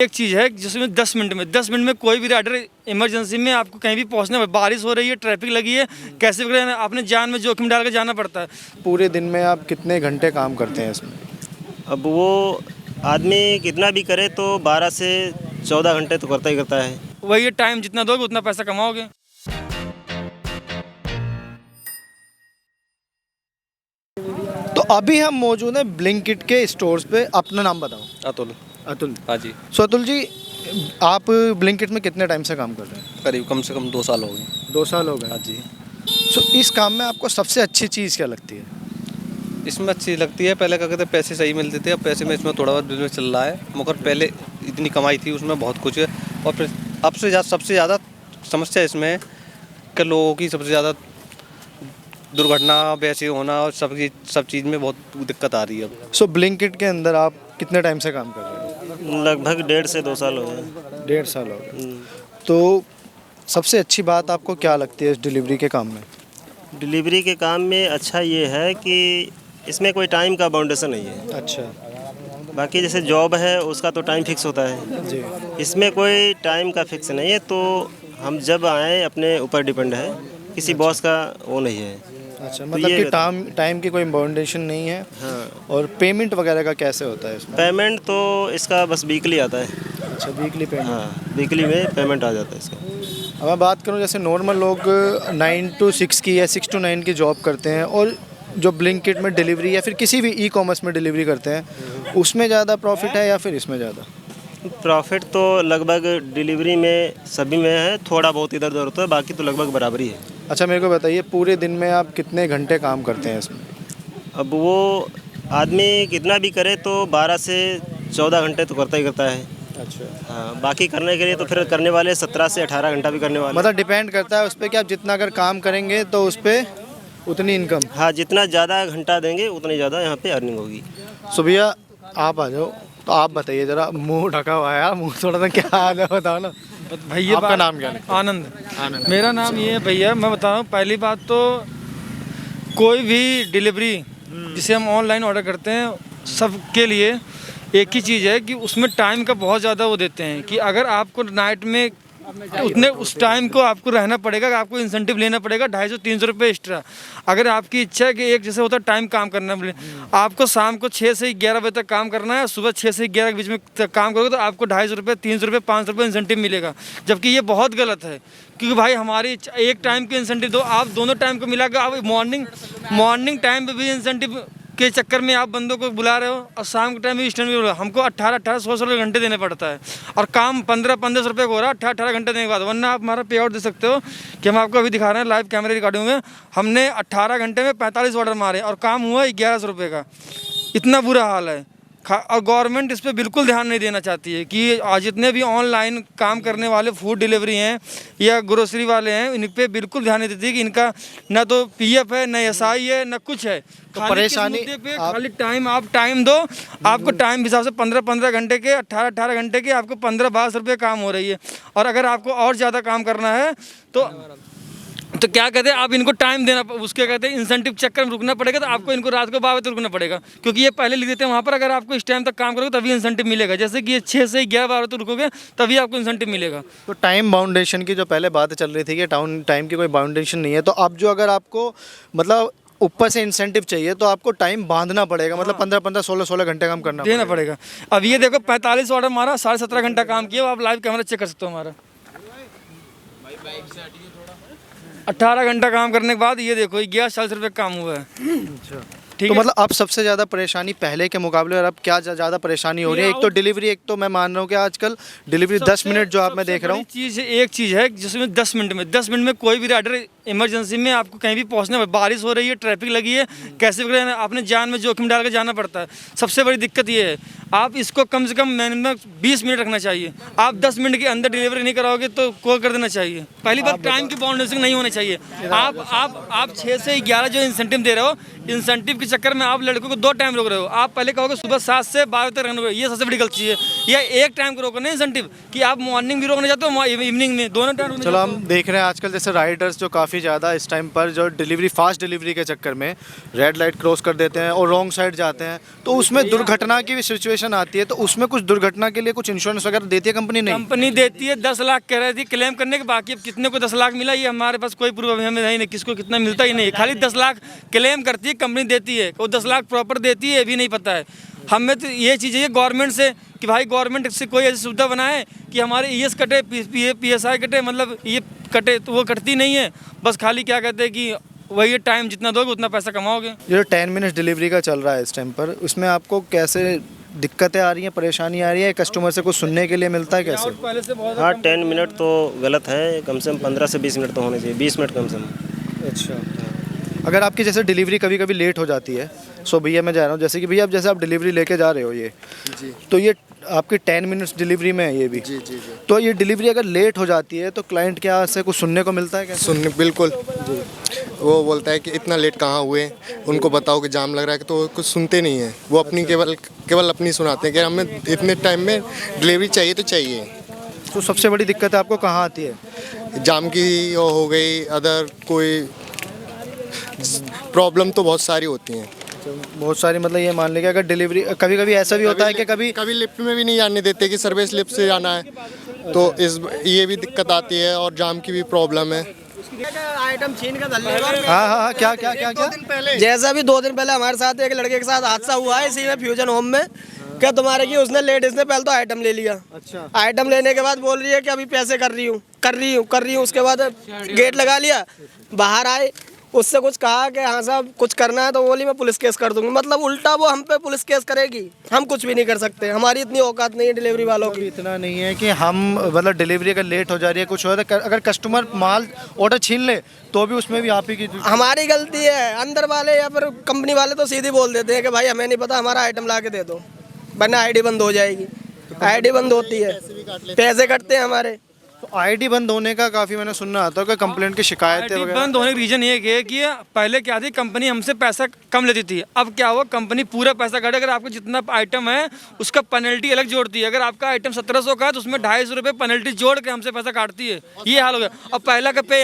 एक चीज़ है जिसमें 10 मिनट में कोई भी राइडर इमरजेंसी में आपको कहीं भी पहुंचना है, बारिश हो रही है, ट्रैफिक लगी है, कैसे भी करें आपने जान में जोखिम डाल के जाना पड़ता है। पूरे दिन में आप कितने घंटे काम करते हैं इसमें? अब वो आदमी कितना भी करे तो 12 से 14 घंटे तो करता ही करता है। वही टाइम जितना दोगे उतना पैसा कमाओगे। तो अभी हम मौजूद हैं ब्लिंकिट के स्टोर्स पे। अपना नाम बताओ। अतुल। अतुल। हाँ जी। सो अतुल जी, आप ब्लिंकिट में कितने टाइम से काम कर रहे हैं? करीब कम से कम 2 साल हो गए। 2 साल हो गए। हाँ जी। सो इस काम में आपको सबसे अच्छी चीज़ क्या लगती है? इसमें अच्छी लगती है, पहले क्या कहते हैं पैसे सही मिलते थे, अब पैसे में इसमें थोड़ा बहुत बिजनेस चल रहा है, मगर पहले इतनी कमाई थी उसमें बहुत कुछ है। और फिर अब से सबसे ज़्यादा समस्या इसमें है कि लोगों की सबसे ज़्यादा दुर्घटना वैसे होना और सब चीज़ में बहुत दिक्कत आ रही है अब। सो ब्लिंकिट के अंदर आप कितने टाइम से काम कर रहे हैं? लगभग 1.5 से 2 साल हो गए। 1.5 साल हो गए। तो सबसे अच्छी बात आपको क्या लगती है इस डिलीवरी के काम में? डिलीवरी के काम में अच्छा ये है कि इसमें कोई टाइम का बाउंडेशन नहीं है। अच्छा बाकी जैसे जॉब है उसका तो टाइम फिक्स होता है, जी। इसमें कोई टाइम का फिक्स नहीं है, तो हम जब आएँ अपने ऊपर डिपेंड है, किसी बॉस का वो नहीं है। अच्छा, मतलब ये कि टाइम की कोई बाउंडेशन नहीं है। हाँ, और पेमेंट वगैरह का कैसे होता है इसमें? पेमेंट तो इसका बस वीकली आता है। अच्छा, वीकली पेमेंट। हाँ, वीकली में पेमेंट आ जाता है इसका। अब मैं बात करूं जैसे नॉर्मल लोग 9 to 6 की या 6 to 9 की जॉब करते हैं, और जो ब्लिंकिट में डिलीवरी या फिर किसी भी ई कॉमर्स में डिलीवरी करते हैं, उसमें ज़्यादा प्रॉफिट है या फिर इसमें ज़्यादा? प्रॉफिट तो लगभग डिलीवरी में सभी में है, थोड़ा बहुत इधर उधर होता है, बाकी तो लगभग बराबर ही है। अच्छा, मेरे को बताइए पूरे दिन में आप कितने घंटे काम करते हैं इसमें? अब वो आदमी कितना भी करे तो 12 से 14 घंटे तो करता ही करता है। अच्छा, हाँ, बाकी करने के लिए तो फिर करने वाले 17 से 18 घंटा भी करने वाले। मतलब डिपेंड करता है उस पर कि आप जितना अगर काम करेंगे तो उस पर उतनी इनकम। हाँ, जितना ज़्यादा घंटा देंगे उतनी ज़्यादा यहाँ पे अर्निंग होगी। सो भैया आप आ जाओ, तो आप बताइए ज़रा, मुंह ढका हुआ है यार, मुंह थोड़ा सा क्या हाल है बताओ ना। भैया आपका नाम क्या है? आनंद। मेरा नाम ये है भैया। मैं बता रहा हूँ, पहली बात तो कोई भी डिलीवरी जिसे हम ऑनलाइन ऑर्डर करते हैं, सबके लिए एक ही चीज़ है कि उसमें टाइम का बहुत ज़्यादा वो देते हैं कि अगर आपको नाइट में उतने उस टाइम को आपको रहना पड़ेगा, आपको इंसेंटिव लेना पड़ेगा 250-300 रुपये एक्स्ट्रा। अगर आपकी इच्छा है कि एक जैसे होता है टाइम काम करना, आपको शाम को 6 से 11 बजे तक काम करना है, सुबह 6 से 11 के बीच में काम करोगे तो आपको 250 रुपये, 300 रुपये, 500 रुपये इंसेंटिव मिलेगा, जबकि ये बहुत गलत है। क्योंकि भाई हमारी एक टाइम के इंसेंटिव दो, आप दोनों टाइम को मिला कर आप मॉर्निंग टाइम पर भी इंसेंटिव के चक्कर में आप बंदों को बुला रहे हो, और शाम के टाइम में स्टैंड भी बुला रहे हो। हमको 18-16 घंटे देने पड़ता है, और काम 1500 रुपये को हो रहा है 18 घंटे देने के बाद। वरना आप हमारा पे आउट दे सकते हो कि हम आपको अभी दिखा रहे हैं लाइव कैमरे रिकॉर्डिंग में, हमने 18 घंटे में 45 ऑर्डर मारे और काम हुआ 1100 रुपये का। इतना बुरा हाल है। और गवर्नमेंट इस पर बिल्कुल ध्यान नहीं देना चाहती है कि आज जितने भी ऑनलाइन काम करने वाले फूड डिलीवरी हैं या ग्रोसरी वाले हैं, इन पे बिल्कुल ध्यान नहीं देती कि इनका ना तो पीएफ है, ना एसआई है, ना कुछ है। तो परेशानी पे खाली टाइम, आप टाइम दो, आपको टाइम हिसाब से 15-15 घंटे के, 18-18 घंटे के आपको 15-22 रुपये काम हो रही है। और अगर आपको और ज़्यादा काम करना है तो क्या कहते हैं, आप इनको टाइम देना, उसके कहते हैं इंसेंटिव चक्कर में रुकना पड़ेगा। तो आपको इनको रात को 12 बजे रुकना पड़ेगा, क्योंकि ये पहले लिख देते हैं वहाँ पर अगर आपको इस टाइम तक काम करोगे तभी इंसेंटिव मिलेगा। जैसे कि ये 6 से 11-12 तो रुकोगे तभी आपको इंसेंटिव मिलेगा। तो टाइम बाउंडेशन की जो पहले बात चल रही थी कि टाइम की कोई बाउंडेशन नहीं है, तो अब जो अगर आपको मतलब ऊपर से इंसेंटिव चाहिए तो आपको टाइम बांधना पड़ेगा, मतलब 15-15, 16-16 घंटे काम करना देना पड़ेगा। अब ये देखो 45 ऑर्डर मारा, 17.5 घंटा काम किया, आप लाइव कैमरा चेक कर सकते हो। हमारा 18 घंटा काम करने के बाद ये देखो 1140 रुपये काम हुआ है। अच्छा, ठीक तो है? मतलब अब सबसे ज़्यादा परेशानी पहले के मुकाबले और अब क्या ज़्यादा परेशानी हो रही है? एक तो डिलीवरी, एक तो मैं मान रहा हूँ कि आजकल डिलीवरी 10 मिनट जो आप मैं देख रहा हूँ। एक चीज़ है जिसमें 10 मिनट में कोई भी राइडर इमरजेंसी में आपको कहीं भी पहुंचना है, बारिश हो रही है, ट्रैफिक लगी है, कैसे भी करें आपने जान में जोखिम डाल के जाना पड़ता है। सबसे बड़ी दिक्कत ये है, आप इसको कम से कम मिनिमम 20 मिनट रखना चाहिए। आप 10 मिनट के अंदर डिलीवरी नहीं कराओगे तो को कर देना चाहिए। पहली बात टाइम की बाउंडेशन नहीं होनी चाहिए। आप 6 से 11 जो इंसेंटिव दे रहे हो, इंसेंटिव के चक्कर में आप लड़कों को 2 टाइम रोक रहे हो। आप पहले कहोगे सुबह 7 से 12 तक रखना, ये सबसे बड़ी गलती है। या एक टाइम को रोको ना इंसेंटिव, कि आप मॉर्निंग भी रोकने जाते हो इवनिंग में, दोनों टाइम रुकने चलो जाते हम हो। देख रहे हैं आजकल जैसे राइडर्स जो काफ़ी ज़्यादा इस टाइम पर जो डिलीवरी फास्ट डिलीवरी के चक्कर में रेड लाइट क्रॉस कर देते हैं और रॉन्ग साइड जाते हैं, तो उसमें दुर्घटना की भी सिचुएशन आती है, तो उसमें कुछ दुर्घटना के लिए कुछ इंश्योरेंस वगैरह देती है कंपनी? नहीं। कंपनी देती है 10 लाख कह रही थी क्लेम करने के, बाकी अब कितने को 10 लाख मिला ये हमारे पास कोई प्रूफ हमें नहीं, किसको कितना मिलता ही नहीं, खाली 10 लाख क्लेम करती है कंपनी, देती है वो 10 लाख प्रॉपर देती है ये भी नहीं पता है हमें। तो ये चीज़ है गवर्नमेंट से कि भाई गवर्नमेंट से कोई ऐसी सुविधा बनाए कि हमारे ईएस कटे, PSI कटे, मतलब ये कटे, तो वो कटती नहीं है। बस खाली क्या कहते हैं कि वही टाइम जितना दोगे उतना पैसा कमाओगे। जो 10 मिनट डिलीवरी का चल रहा है इस टाइम पर, उसमें आपको कैसे दिक्कतें आ रही हैं, परेशानी आ रही है? कस्टमर से कुछ सुनने के लिए मिलता है कैसे? पहले से बहुत हाँ 10 मिनट तो गलत है, कम से कम 15 से 20 मिनट तो होने चाहिए, 20 मिनट कम से कम। अच्छा, अगर आपकी जैसे डिलीवरी कभी कभी लेट हो जाती है, सो भैया मैं जा रहा हूँ, जैसे कि भैया आप जैसे आप डिलीवरी लेके जा रहे हो ये जी, तो ये आपकी 10 मिनट्स डिलीवरी में है ये भी जी जी जी, तो ये डिलीवरी अगर लेट हो जाती है तो क्लाइंट क्या से कुछ सुनने को मिलता है क्या? सुनने बिल्कुल जी, वो बोलता है कि इतना लेट कहाँ हुए, उनको बताओ कि जाम लग रहा है, तो कुछ सुनते नहीं है, वो अपनी केवल अपनी सुनाते हैं कि हमें इतने टाइम में डिलीवरी चाहिए तो चाहिए। तो सबसे बड़ी दिक्कत आपको कहाँ आती है? जाम की वो हो गई, अदर कोई प्रॉब्लम तो बहुत सारी होती हैं। बहुत सारी, मतलब ये मान लीजिए अगर डिलीवरी कभी कभी ऐसा भी होता है कि कभी लिफ्ट में भी नहीं जाने देते कि सर्विस लिफ्ट से जाना है, तो ये भी दिक्कत आती है और जाम की भी प्रॉब्लम है। आइटम छीन का हाँ क्या क्या क्या क्या जैसा भी 2 दिन पहले हमारे साथ एक लड़के के साथ हादसा हुआ है इसी में फ्यूजन होम में, क्या तुम्हारे की उसने लेडीज ने पहले तो आइटम ले लिया। अच्छा, आइटम लेने के बाद बोल रही है कि अभी पैसे कर रही हूँ, उसके बाद गेट लगा लिया, बाहर आए, उससे कुछ कहा कि हाँ साहब कुछ करना है, तो बोली मैं पुलिस केस कर दूंगी। मतलब उल्टा वो हम पे पुलिस केस करेगी, हम कुछ भी नहीं कर सकते, हमारी इतनी औकात नहीं है डिलीवरी वालों की। इतना नहीं है कि हम मतलब डिलीवरी अगर लेट हो जा रही है कुछ हो रहा है, अगर कस्टमर माल ऑर्डर छीन ले तो भी उसमें भी आप ही की हमारी गलती है। अंदर वाले या फिर कंपनी वाले तो सीधी बोल देते हैं कि भाई हमें नहीं पता, हमारा आइटम ला के दे दो, वरना आईडी बंद हो जाएगी। आईडी बंद होती है, पैसे कटते हैं हमारे। तो आईडी बंद होने का काफ़ी मैंने सुनना आता है कि कंप्लेंट की शिकायतें आईडी वगैरह। बंद होने का रीजन ये है कि पहले क्या थी, कंपनी हमसे पैसा कम लेती थी, अब क्या हुआ कंपनी पूरा पैसा काटे, अगर आपका जितना आइटम है उसका पेनल्टी अलग जोड़ती है। अगर आपका आइटम 1700 का है तो उसमें 250 रुपये पेनल्टी जोड़ के हमसे पैसा काटती है। ये हाल हो गया। अब पहले का पे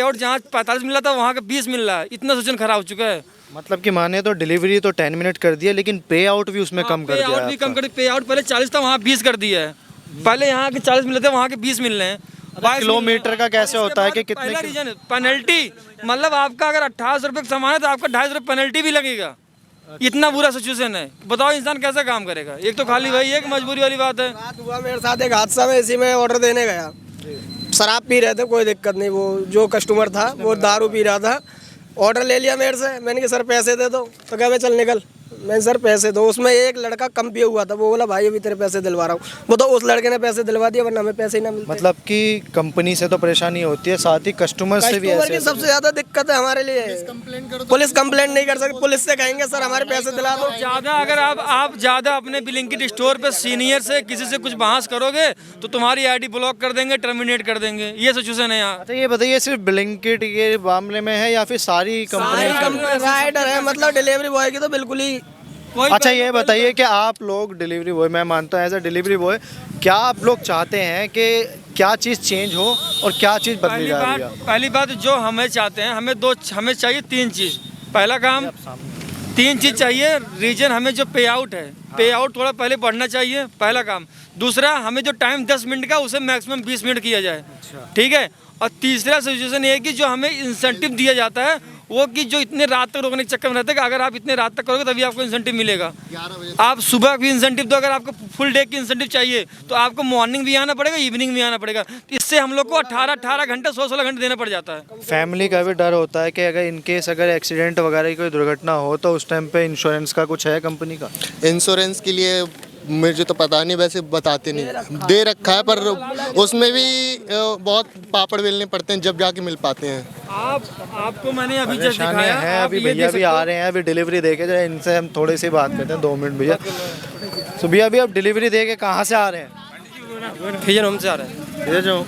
आउट जहाँ 45 मिल रहा था वहाँ का 20 मिल रहा है, इतना सिचुएशन खराब हो चुका है। मतलब कि माने तो डिलीवरी तो 10 मिनट कर दिया, लेकिन पे आउट भी उसमें कम कर पे दिया आउट भी कम कर, पे आउट पहले 40 था वहाँ 20 कर दिया है। पहले यहाँ के 40 मिल रहे थे वहाँ के 20 मिल रहे हैं। किलोमीटर का कैसे होता है कि कितने पहला रीजन पेनल्टी, मतलब आपका अगर 1800 रुपये का सामान है तो आपका 250 रुपये पेनल्टी भी लगेगा। इतना बुरा सिचुएशन है, बताओ इंसान कैसे काम करेगा। एक तो खाली वही है कि मजबूरी वाली बात है। रात हुआ मेरे साथ एक हादसा में, इसी में ऑर्डर देने गया, शराब पी रहे थे, कोई दिक्कत नहीं, वो जो कस्टमर था वो दारू पी रहा था, ऑर्डर ले लिया मेरे से, मैंने कहा सर पैसे दे दो, तो कहा भाई चल निकल, मैं सर पैसे दो। उसमें एक लड़का कम पिया हुआ था, वो बोला भाई अभी तेरे पैसे दिलवा रहा हूँ, वो तो उस लड़के ने पैसे दिलवा दिया, वरना हमें पैसे ही ना मिलते। मतलब कि कंपनी से तो परेशानी होती है, साथ ही कस्टमर से भी कस्टमर की ऐसे सबसे ज्यादा दिक्कत है हमारे लिए। पुलिस कंप्लेंट नहीं कर सकती, पुलिस से कहेंगे सर हमारे पैसे दिला दो। ज़्यादा अगर आप ज़्यादा अपने ब्लिंकिट स्टोर पे सीनियर से किसी से कुछ बहस करोगे तो तुम्हारी आईडी ब्लॉक कर देंगे, टर्मिनेट कर देंगे। ये सिचुएशन है यहाँ। अच्छा ये बताइए सिर्फ ब्लिंकिट के मामले में है या फिर सारी कंपनी? राइडर है, मतलब डिलीवरी बॉय की तो बिल्कुल ही। अच्छा ये बताइए कि आप लोग डिलीवरी बॉय, मैं मानता हूँ एज अ डिलीवरी बॉय, क्या आप लोग चाहते हैं कि क्या चीज़ चेंज हो और क्या चीज़ बदली जा रही है? पहली बात जो हमें चाहते हैं, हमें चाहिए 3 चीज़। पहला काम 3 चीज़ चाहिए। रीजन हमें जो पे आउट है, पे आउट थोड़ा पहले बढ़ना चाहिए, पहला काम। दूसरा हमें जो टाइम 10 मिनट का उसे मैक्सिमम 20 मिनट किया जाए, ठीक है। और तीसरा सिचुएशन ये है कि जो हमें इंसेंटिव दिया जाता है वो कि जो इतने रात तक रोकने के चक्कर में रहते हैं कि अगर आप इतने रात तक करोगे तभी आपको इंसेंटिव मिलेगा। आप सुबह भी इंसेंटिव दो, अगर आपको फुल डे की इंसेंटिव चाहिए तो आपको मॉर्निंग भी आना पड़ेगा, इवनिंग भी आना पड़ेगा। इससे हम लोग को 18 घंटे 16 घंटे देना पड़ जाता है। फैमिली का भी डर होता है कि अगर इनकेस अगर एक्सीडेंट वगैरह की कोई दुर्घटना हो तो उस टाइम पे इंश्योरेंस का कुछ है कंपनी का? इंश्योरेंस के लिए मुझे तो पता नहीं, वैसे बताते नहीं, दे रखा है पर उसमें भी बहुत पापड़ बेलने पड़ते हैं जब जाके मिल पाते हैं। आपको मैंने अभी जस्ट परेशानियां दिखाया हैं। आप अभी ये भैया देख भी सकते हो। आ रहे हैं, अभी डिलीवरी दे के जाए, इनसे हम थोड़ी सी बात करते हैं 2 मिनट भैया। तो भैया अभी आप डिलीवरी दे के कहाँ से आ रहे हैं? फ्यूजन होम से आ रहा है।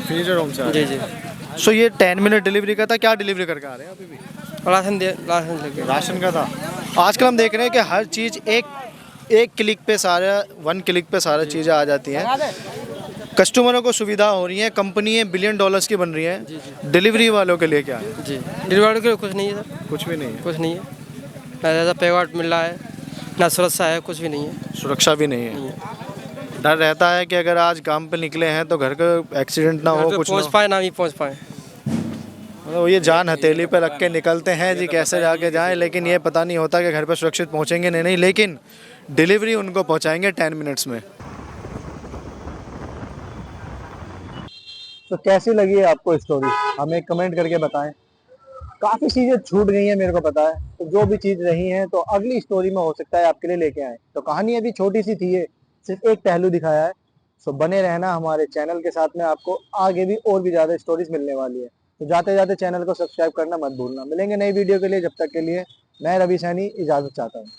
फ्रीजर होम से आ रहे जी हैं। सो ये 10 मिनट डिलीवरी का था, क्या डिलीवरी करके आ रहे हैं अभी भी? राशन लेके राशन का था। आजकल हम देख रहे हैं कि हर चीज़ एक एक क्लिक पे सारा 1 क्लिक पे सारा चीज़ें आ जाती हैं। कस्टमरों को सुविधा हो रही है, कंपनियाँ बिलियन डॉलर्स की बन रही हैं। डिलीवरी वालों के लिए क्या है? जी डिलीवरी के लिए कुछ नहीं है सर, कुछ भी नहीं है, कुछ नहीं है। ना ज़्यादा पेमेंट मिल रहा है, ना सुरक्षा है, कुछ भी नहीं है। सुरक्षा भी नहीं है। डर रहता है कि अगर आज काम पे निकले हैं तो घर का एक्सीडेंट ना हो, कुछ ना पहुँच हो। पाए ना ही पहुँच पाए। मतलब ये जान हथेली पे रख के निकलते हैं जी, कैसे जाके जाएं, लेकिन ये पता नहीं होता कि घर पे सुरक्षित पहुंचेंगे नहीं, लेकिन डिलीवरी उनको पहुंचाएंगे 10 मिनट्स में। तो कैसी लगी है आपको स्टोरी, हमें कमेंट करके बताएं। काफ़ी चीज़ें छूट गई हैं मेरे को पता है, तो जो भी चीज़ रही हैं तो अगली स्टोरी में हो सकता है आपके लिए लेके आए। तो कहानी अभी छोटी सी थी, ये सिर्फ एक पहलू दिखाया है। सो बने रहना हमारे चैनल के साथ में, आपको आगे भी और भी ज़्यादा स्टोरीज मिलने वाली है। तो जाते जाते चैनल को सब्सक्राइब करना मत भूलना। मिलेंगे नई वीडियो के लिए, जब तक के लिए मैं रवि सैनी इजाज़त चाहता हूँ।